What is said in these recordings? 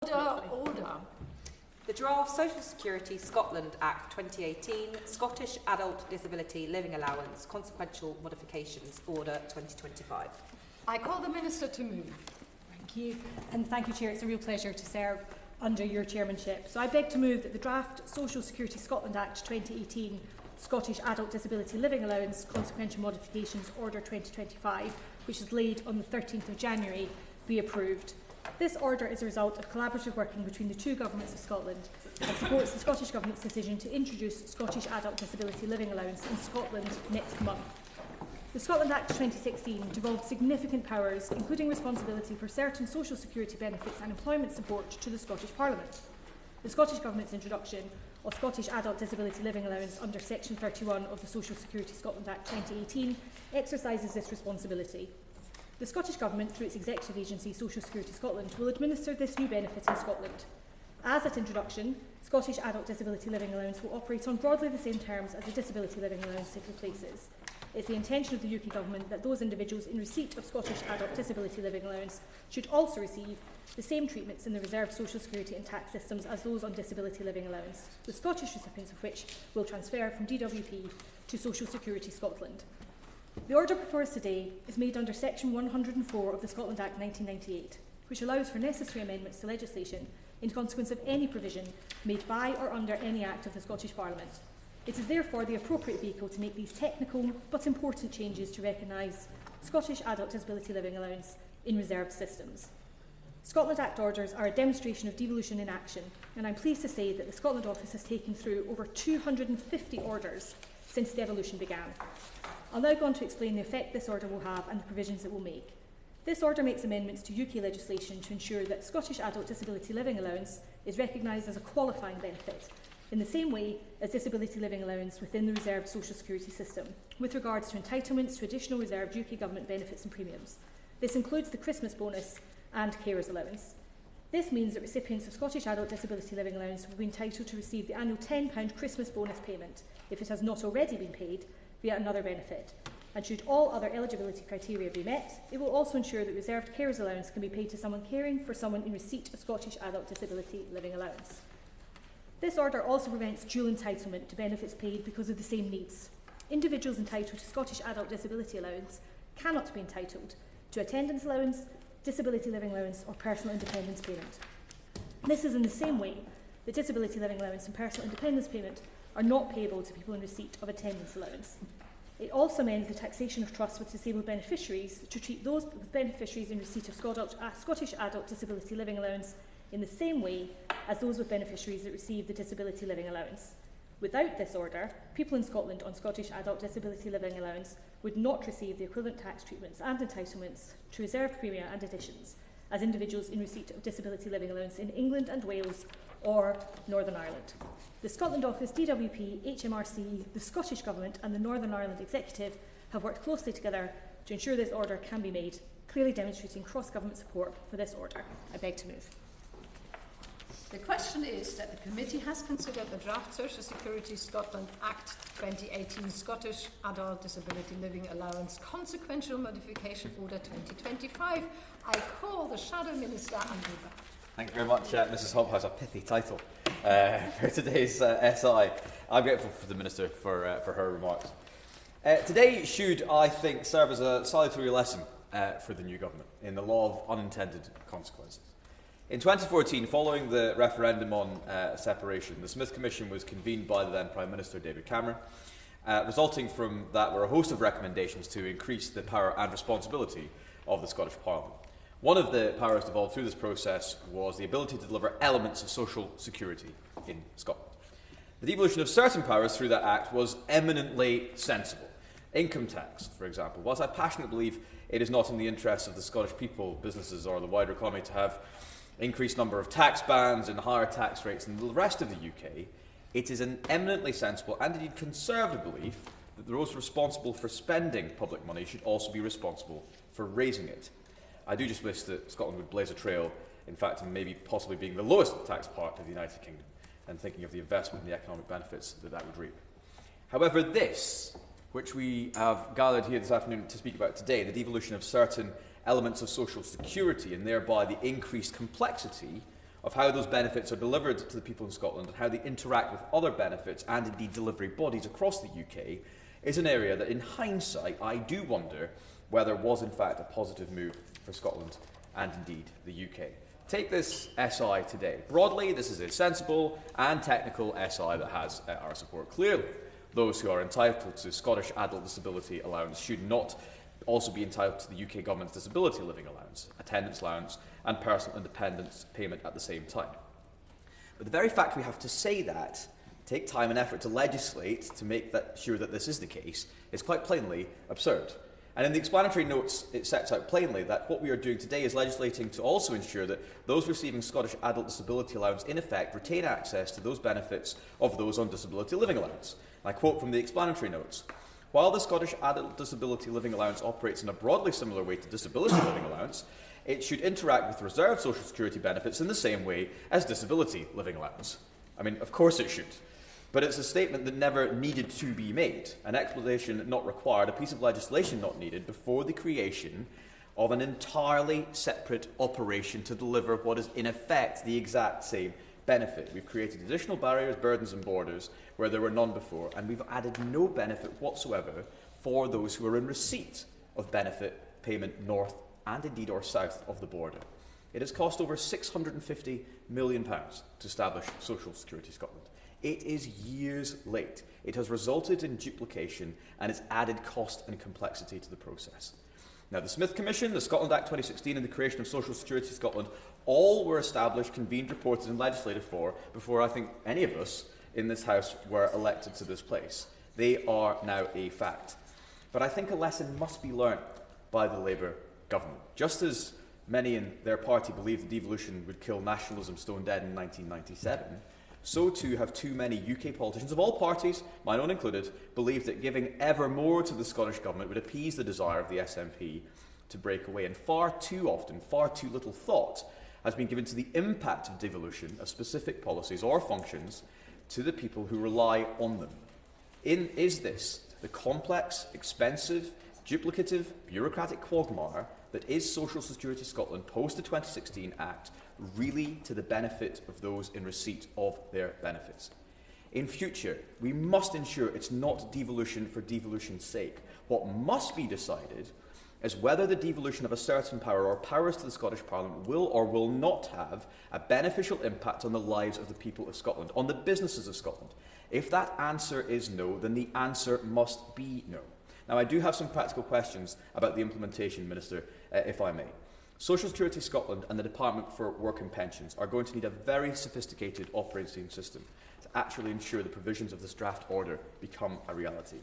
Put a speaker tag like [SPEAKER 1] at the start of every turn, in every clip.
[SPEAKER 1] Order.
[SPEAKER 2] The draft Social Security Scotland Act 2018, Scottish Adult Disability Living Allowance, Consequential Modifications, Order 2025.
[SPEAKER 1] I call the Minister to move.
[SPEAKER 3] Thank you. And thank you, Chair. It's a real pleasure to serve under your chairmanship. So I beg to move that the draft Social Security Scotland Act 2018, Scottish Adult Disability Living Allowance, Consequential Modifications, Order 2025, which is laid on the 13th of January, be approved. This order is a result of collaborative working between the two governments of Scotland and supports the Scottish Government's decision to introduce Scottish Adult Disability Living Allowance in Scotland next month. The Scotland Act 2016 devolved significant powers, including responsibility for certain social security benefits and employment support, to the Scottish Parliament. The Scottish Government's introduction of Scottish Adult Disability Living Allowance under Section 31 of the Social Security Scotland Act 2018 exercises this responsibility. The Scottish Government, through its executive agency Social Security Scotland, will administer this new benefit in Scotland. As at introduction, Scottish Adult Disability Living Allowance will operate on broadly the same terms as the Disability Living Allowance it replaces. It's the intention of the UK Government that those individuals in receipt of Scottish Adult Disability Living Allowance should also receive the same treatments in the reserved social security and tax systems as those on Disability Living Allowance, the Scottish recipients of which will transfer from DWP to Social Security Scotland. The order before us today is made under Section 104 of the Scotland Act 1998, which allows for necessary amendments to legislation in consequence of any provision made by or under any Act of the Scottish Parliament. It is therefore the appropriate vehicle to make these technical but important changes to recognise Scottish Adult Disability Living Allowance in reserved systems. Scotland Act orders are a demonstration of devolution in action, and I'm pleased to say that the Scotland Office has taken through over 250 orders since devolution began. I'll now go on to explain the effect this order will have and the provisions it will make. This order makes amendments to UK legislation to ensure that Scottish Adult Disability Living Allowance is recognised as a qualifying benefit in the same way as Disability Living Allowance within the reserved social security system, with regards to entitlements to additional reserved UK Government benefits and premiums. This includes the Christmas bonus and carers allowance. This means that recipients of Scottish Adult Disability Living Allowance will be entitled to receive the annual £10 Christmas bonus payment if it has not already been paid via another benefit, and should all other eligibility criteria be met, it will also ensure that reserved carers allowance can be paid to someone caring for someone in receipt of Scottish Adult Disability Living Allowance. This order also prevents dual entitlement to benefits paid because of the same needs. Individuals entitled to Scottish Adult Disability Allowance cannot be entitled to attendance allowance, disability living allowance or personal independence payment. This is in the same way that disability living allowance and personal independence payment are not payable to people in receipt of attendance allowance. It also amends the taxation of trusts with disabled beneficiaries to treat those beneficiaries in receipt of Scottish Adult Disability Living Allowance in the same way as those with beneficiaries that receive the Disability Living Allowance. Without this order, people in Scotland on Scottish Adult Disability Living Allowance would not receive the equivalent tax treatments and entitlements to reserved premia and additions as individuals in receipt of Disability Living Allowance in England and Wales or Northern Ireland. The Scotland Office, DWP, HMRC, the Scottish Government and the Northern Ireland Executive have worked closely together to ensure this order can be made, clearly demonstrating cross-government support for this order. I beg to move.
[SPEAKER 1] The question is that the committee has considered the draft Social Security Scotland Act 2018 Scottish Adult Disability Living Allowance Consequential Modification Order 2025. I call the Shadow Minister Andrew Back.
[SPEAKER 4] Thank you very much, Mrs Hobhouse. A pithy title for today's SI. I'm grateful for the Minister for her remarks. Today should, I think, serve as a salutary lesson for the new government in the law of unintended consequences. In 2014, following the referendum on separation, the Smith Commission was convened by the then Prime Minister David Cameron. Resulting from that were a host of recommendations to increase the power and responsibility of the Scottish Parliament. One of the powers devolved through this process was the ability to deliver elements of social security in Scotland. The devolution of certain powers through that act was eminently sensible. Income tax, for example. Whilst I passionately believe it is not in the interests of the Scottish people, businesses or the wider economy to have increased number of tax bans and higher tax rates than the rest of the UK, it is an eminently sensible and indeed conservative belief that those responsible for spending public money should also be responsible for raising it. I do just wish that Scotland would blaze a trail, in fact, in maybe possibly being the lowest tax part of the United Kingdom, and thinking of the investment and the economic benefits that that would reap. However, this, which we have gathered here this afternoon to speak about today, the devolution of certain elements of social security and thereby the increased complexity of how those benefits are delivered to the people in Scotland and how they interact with other benefits and indeed delivery bodies across the UK is an area that in hindsight I do wonder whether was in fact a positive move for Scotland and indeed the UK. Take this SI today. Broadly, this is a sensible and technical SI that has our support. Clearly, those who are entitled to Scottish Adult Disability Allowance should not also be entitled to the UK Government's Disability Living Allowance, Attendance Allowance and Personal Independence Payment at the same time. But the very fact we have to say that, take time and effort to legislate to make sure that this is the case, is quite plainly absurd. And in the explanatory notes, it sets out plainly that what we are doing today is legislating to also ensure that those receiving Scottish Adult Disability Allowance in effect retain access to those benefits of those on Disability Living Allowance. And I quote from the explanatory notes. While the Scottish Adult Disability Living Allowance operates in a broadly similar way to Disability Living Allowance, it should interact with reserved social security benefits in the same way as Disability Living Allowance. I mean, of course it should. But it's a statement that never needed to be made, an explanation not required, a piece of legislation not needed before the creation of an entirely separate operation to deliver what is in effect the exact same benefit. We've created additional barriers, burdens and borders where there were none before, and we've added no benefit whatsoever for those who are in receipt of benefit payment north and indeed or south of the border. It has cost over £650 million to establish Social Security Scotland. It is years late. It has resulted in duplication and it's added cost and complexity to the process. Now, the Smith Commission, the Scotland Act 2016 and the creation of Social Security Scotland all were established, convened, reported and legislated for before I think any of us in this House were elected to this place. They are now a fact. But I think a lesson must be learnt by the Labour government. Just as many in their party believed the devolution would kill nationalism stone dead in 1997, so too have too many UK politicians of all parties, mine own included, believed that giving ever more to the Scottish Government would appease the desire of the SNP to break away. And far too often, far too little thought has been given to the impact of devolution of specific policies or functions to the people who rely on them. Is this the complex, expensive, duplicative, bureaucratic quagmire that is Social Security Scotland post the 2016 Act really to the benefit of those in receipt of their benefits? In future, we must ensure it's not devolution for devolution's sake. What must be decided is whether the devolution of a certain power or powers to the Scottish Parliament will or will not have a beneficial impact on the lives of the people of Scotland, on the businesses of Scotland. If that answer is no, then the answer must be no. Now, I do have some practical questions about the implementation, Minister, if I may. Social Security Scotland and the Department for Work and Pensions are going to need a very sophisticated operating system to actually ensure the provisions of this draft order become a reality.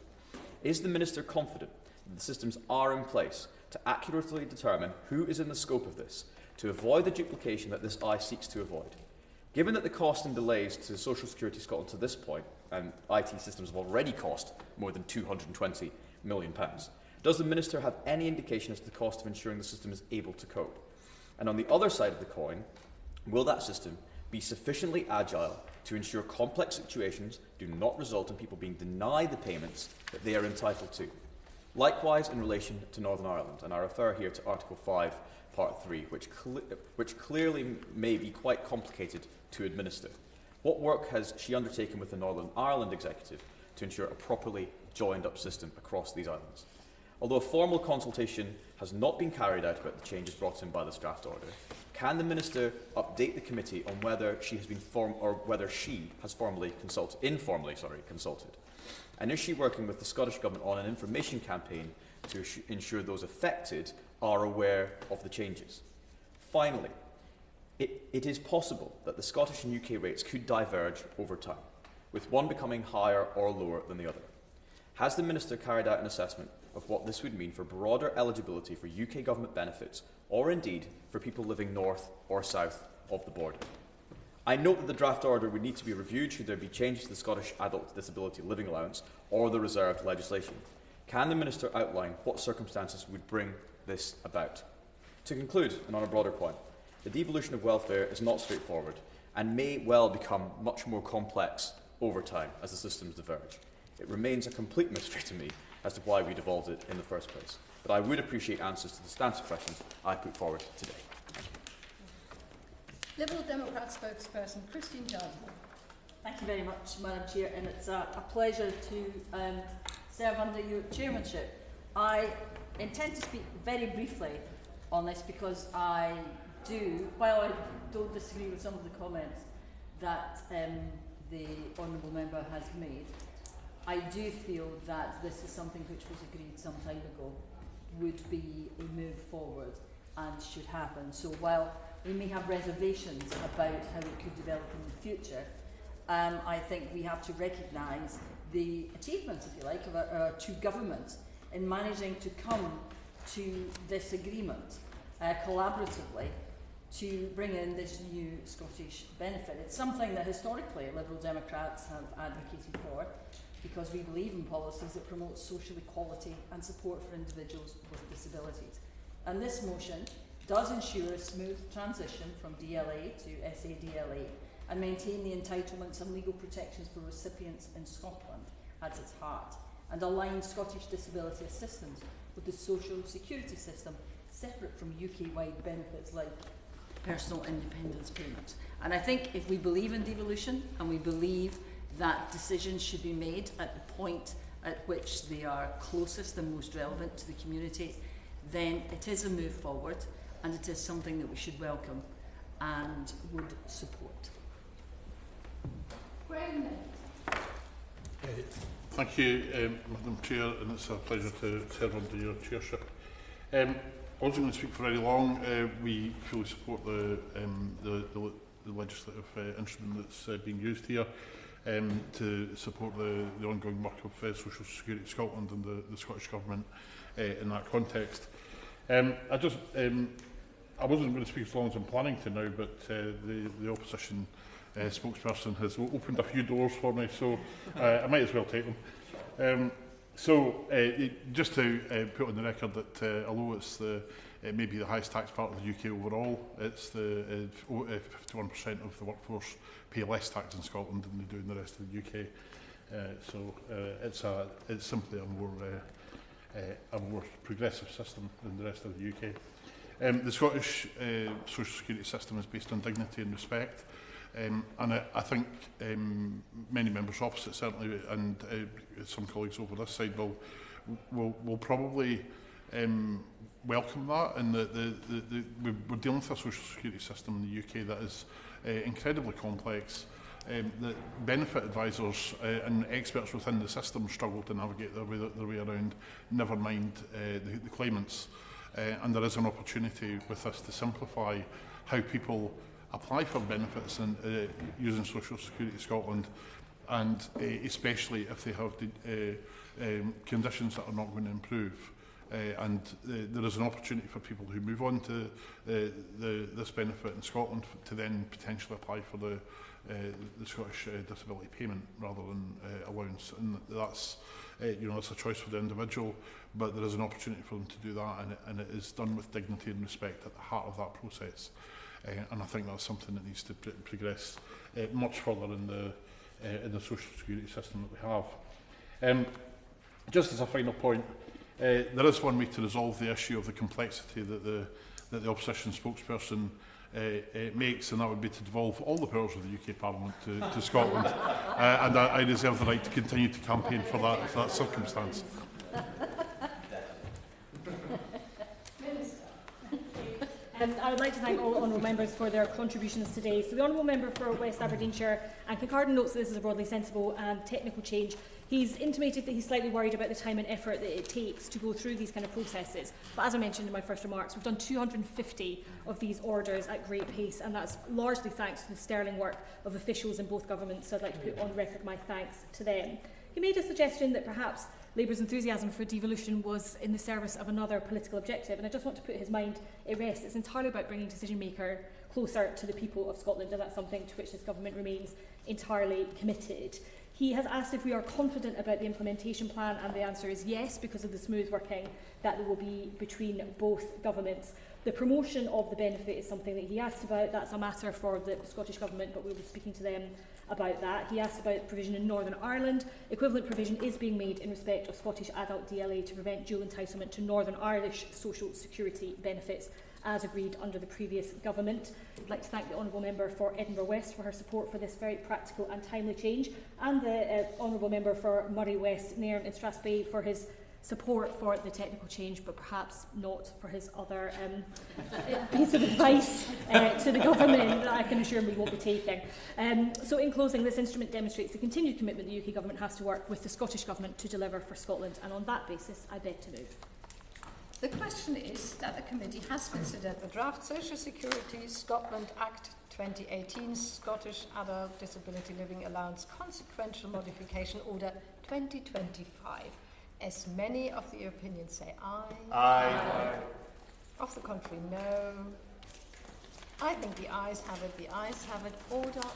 [SPEAKER 4] Is the Minister confident that the systems are in place to accurately determine who is in the scope of this, to avoid the duplication that this Eye seeks to avoid? Given that the cost and delays to Social Security Scotland to this point, and IT systems have already cost more than £220 million, does the Minister have any indication as to the cost of ensuring the system is able to cope? And on the other side of the coin, will that system be sufficiently agile to ensure complex situations do not result in people being denied the payments that they are entitled to? Likewise, in relation to Northern Ireland, and I refer here to Article 5, Part 3, which clearly may be quite complicated to administer. What work has she undertaken with the Northern Ireland Executive to ensure a properly joined-up system across these islands? Although a formal consultation has not been carried out about the changes brought in by this draft order, can the Minister update the committee on whether she has been informally consulted? And is she working with the Scottish Government on an information campaign to ensure those affected are aware of the changes? Finally, it is possible that the Scottish and UK rates could diverge over time, with one becoming higher or lower than the other. Has the Minister carried out an assessment of what this would mean for broader eligibility for UK Government benefits, or indeed for people living north or south of the border? I note that the draft order would need to be reviewed should there be changes to the Scottish Adult Disability Living Allowance or the reserved legislation. Can the Minister outline what circumstances would bring this about? To conclude, and on a broader point, the devolution of welfare is not straightforward and may well become much more complex over time as the systems diverge. It remains a complete mystery to me as to why we devolved it in the first place. But I would appreciate answers to the substantive questions I put forward today. Thank you.
[SPEAKER 1] Liberal Democrat spokesperson Christine Jardine.
[SPEAKER 5] Thank you very much, Madam Chair, and it's a pleasure to serve under your chairmanship. I intend to speak very briefly on this because I do, while I don't disagree with some of the comments that the Honourable Member has made, I do feel that this is something which was agreed some time ago would be a move forward and should happen. So while we may have reservations about how it could develop in the future, I think we have to recognise the achievements, if you like, of our two governments in managing to come to this agreement collaboratively to bring in this new Scottish benefit. It's something that historically Liberal Democrats have advocated for because we believe in policies that promote social equality and support for individuals with disabilities. And this motion does ensure a smooth transition from DLA to SADLA and maintain the entitlements and legal protections for recipients in Scotland at its heart, and align Scottish disability assistance with the social security system, separate from UK-wide benefits like personal independence payments. And I think if we believe in devolution and we believe that decisions should be made at the point at which they are closest and most relevant to the community, then it is a move forward and it is something that we should welcome and would support.
[SPEAKER 1] Graham.
[SPEAKER 6] Thank you, Madam Chair, and it's a pleasure to serve under your chairship. I wasn't going to speak for very long. We fully support the legislative instrument that's being used here to support the ongoing work of Social Security Scotland and the Scottish Government in that context. I wasn't going to speak as long as I'm planning to now, but the opposition spokesperson has opened a few doors for me, so I might as well take them. Just to put on the record that although it may be the highest tax part of the UK overall, it's the 51% of the workforce pay less tax in Scotland than they do in the rest of the UK. It's simply a more progressive system than the rest of the UK. The Scottish social security system is based on dignity and respect. And I think many members opposite, certainly, and some colleagues over this side will probably welcome that. And we're dealing with a social security system in the UK that is incredibly complex. That benefit advisors and experts within the system struggle to navigate their way around, never mind the claimants. And there is an opportunity with this to simplify how people apply for benefits and using Social Security Scotland, and especially if they have conditions that are not going to improve. There is an opportunity for people who move on to this benefit in Scotland to then potentially apply for the Scottish disability payment rather than allowance, and that's it's a choice for the individual, but there is an opportunity for them to do that, and it is done with dignity and respect at the heart of that process. And I think that's something that needs to progress much further in the social security system that we have. Just as a final point, there is one way to resolve the issue of the complexity that the opposition spokesperson makes, and that would be to devolve all the powers of the UK Parliament to Scotland. And I reserve the right to continue to campaign for that circumstance.
[SPEAKER 3] I would like to thank all honourable members for their contributions today. So the honourable member for West Aberdeenshire and Kincardine notes that this is a broadly sensible and technical change. He's intimated that he's slightly worried about the time and effort that it takes to go through these kind of processes. But as I mentioned in my first remarks, we've done 250 of these orders at great pace, and that's largely thanks to the sterling work of officials in both governments, so I'd like to put on record my thanks to them. He made a suggestion that perhaps Labour's enthusiasm for devolution was in the service of another political objective, and I just want to put his mind at rest. It's entirely about bringing decision-maker closer to the people of Scotland, and that's something to which this government remains entirely committed. He has asked if we are confident about the implementation plan, and the answer is yes, because of the smooth working that there will be between both governments. The promotion of the benefit is something that he asked about. That's a matter for the Scottish Government, but we'll be speaking to them about that. He asked about provision in Northern Ireland. Equivalent provision is being made in respect of Scottish adult DLA to prevent dual entitlement to Northern Irish social security benefits. as agreed under the previous government. I'd like to thank the Honourable Member for Edinburgh West for her support for this very practical and timely change, and the Honourable Member for Murray West, Nairn and Strathspey for his support for the technical change, but perhaps not for his other piece of advice to the government that I can assure him we won't be taking. So in closing, this instrument demonstrates the continued commitment the UK Government has to work with the Scottish Government to deliver for Scotland, and on that basis I beg to move.
[SPEAKER 1] The question is that the committee has considered the draft Social Security Scotland Act 2018 Scottish Adult Disability Living Allowance Consequential Modification Order 2025. As many of the opinions say aye.
[SPEAKER 7] Aye.
[SPEAKER 1] Of the contrary, no. I think the ayes have it. The ayes have it. Order.